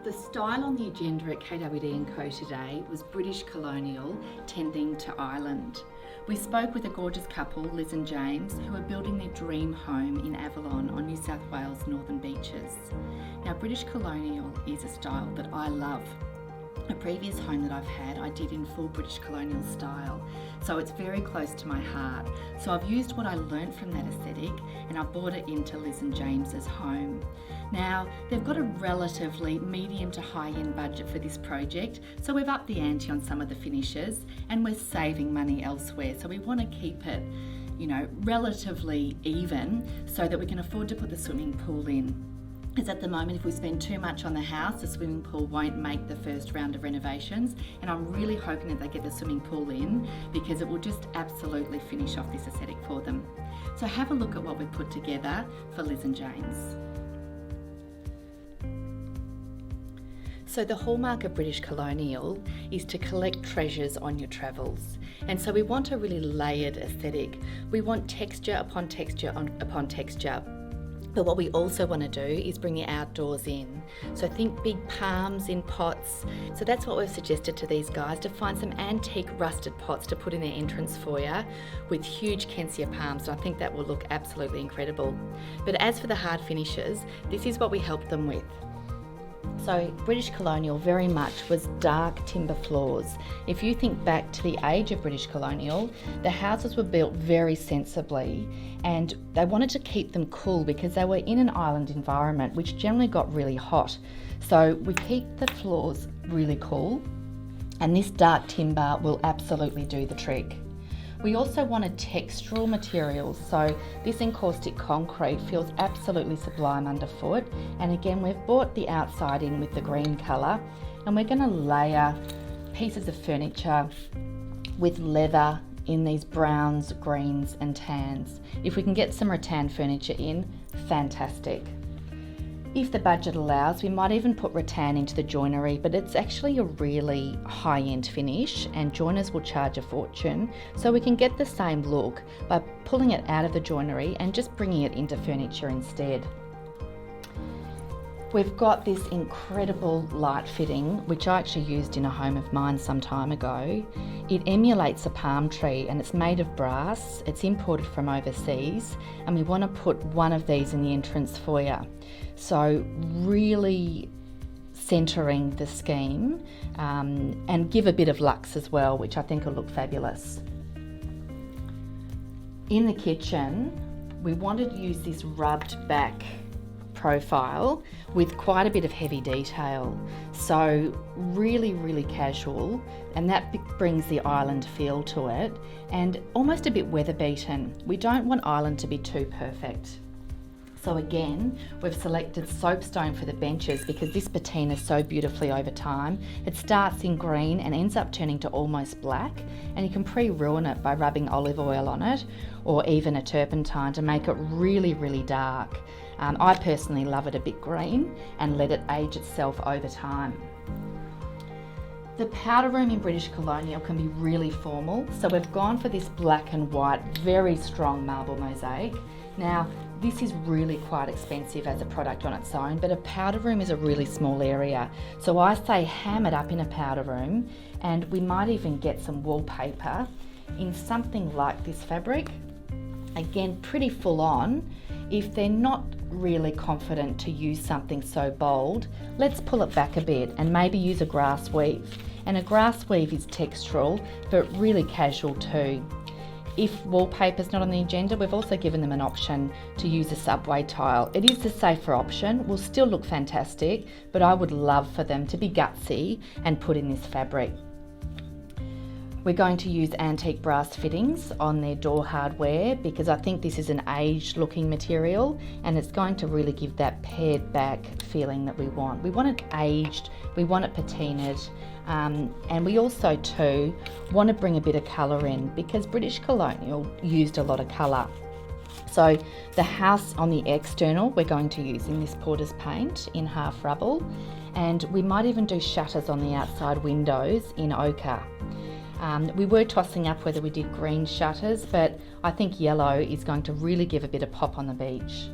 The style on the agenda at Kwd Co today was British Colonial, tending to Ireland. We spoke with a gorgeous couple, Liz and James, who are building their dream home in Avalon on New South Wales northern beaches. Now, British Colonial is a style that I love. A previous home that I've had, I did in full British Colonial style, so it's very close to my heart. So I've used what I learnt from that aesthetic and I've brought it into Liz and James's home. Now, they've got a relatively medium to high-end budget for this project, so we've upped the ante on some of the finishes and we're saving money elsewhere. So we want to keep it, relatively even so that we can afford to put the swimming pool in. Because at the moment, if we spend too much on the house, the swimming pool won't make the first round of renovations. And I'm really hoping that they get the swimming pool in because it will just absolutely finish off this aesthetic for them. So have a look at what we've put together for Liz and James. So the hallmark of British Colonial is to collect treasures on your travels. And so we want a really layered aesthetic. We want texture upon texture upon texture. But what we also want to do is bring the outdoors in. So think big palms in pots. So that's what we've suggested to these guys, to find some antique rusted pots to put in their entrance foyer with huge Kensia palms. So I think that will look absolutely incredible. But as for the hard finishes, this is what we helped them with. So British Colonial very much was dark timber floors. If you think back to the age of British Colonial, the houses were built very sensibly and they wanted to keep them cool because they were in an island environment which generally got really hot. So we keep the floors really cool and this dark timber will absolutely do the trick. We also wanted textural materials, so this encaustic concrete feels absolutely sublime underfoot. And again, we've brought the outside in with the green colour, and we're going to layer pieces of furniture with leather in these browns, greens and tans. If we can get some rattan furniture in, fantastic. If the budget allows, we might even put rattan into the joinery, but it's actually a really high-end finish and joiners will charge a fortune. So we can get the same look by pulling it out of the joinery and just bringing it into furniture instead. We've got this incredible light fitting, which I actually used in a home of mine some time ago. It emulates a palm tree and it's made of brass. It's imported from overseas and we want to put one of these in the entrance foyer. So really centering the scheme and give a bit of luxe as well, which I think will look fabulous. In the kitchen, we wanted to use this rubbed back profile with quite a bit of heavy detail. So really casual, and that brings the island feel to it and almost a bit weather beaten. We don't want Ireland to be too perfect. So again, we've selected soapstone for the benches because this patina's so beautifully over time. It starts in green and ends up turning to almost black, and you can pre-ruin it by rubbing olive oil on it or even a turpentine to make it really dark. I personally love it a bit green and let it age itself over time. The powder room in British Colonial can be really formal, so we've gone for this black and white, very strong marble mosaic. Now, this is really quite expensive as a product on its own, but a powder room is a really small area. So I say ham it up in a powder room, and we might even get some wallpaper in something like this fabric. Again, pretty full on. If they're not really confident to use something so bold, let's pull it back a bit and maybe use a grass weave. And a grass weave is textural, but really casual too. If wallpaper's not on the agenda, we've also given them an option to use a subway tile. It is the safer option, will still look fantastic, but I would love for them to be gutsy and put in this fabric. We're going to use antique brass fittings on their door hardware because I think this is an aged looking material and it's going to really give that pared back feeling that we want. We want it aged, we want it patinaed, and we also too want to bring a bit of colour in because British Colonial used a lot of colour. So the house on the external we're going to use in this porter's paint in half rubble, and we might even do shutters on the outside windows in ochre. We were tossing up whether we did green shutters, but I think yellow is going to really give a bit of pop on the beach.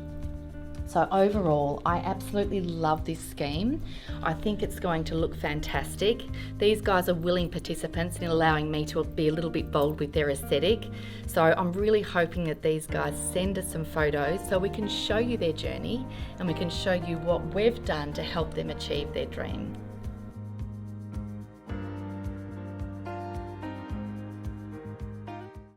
So overall, I absolutely love this scheme. I think it's going to look fantastic. These guys are willing participants in allowing me to be a little bit bold with their aesthetic. So I'm really hoping that these guys send us some photos so we can show you their journey and we can show you what we've done to help them achieve their dream.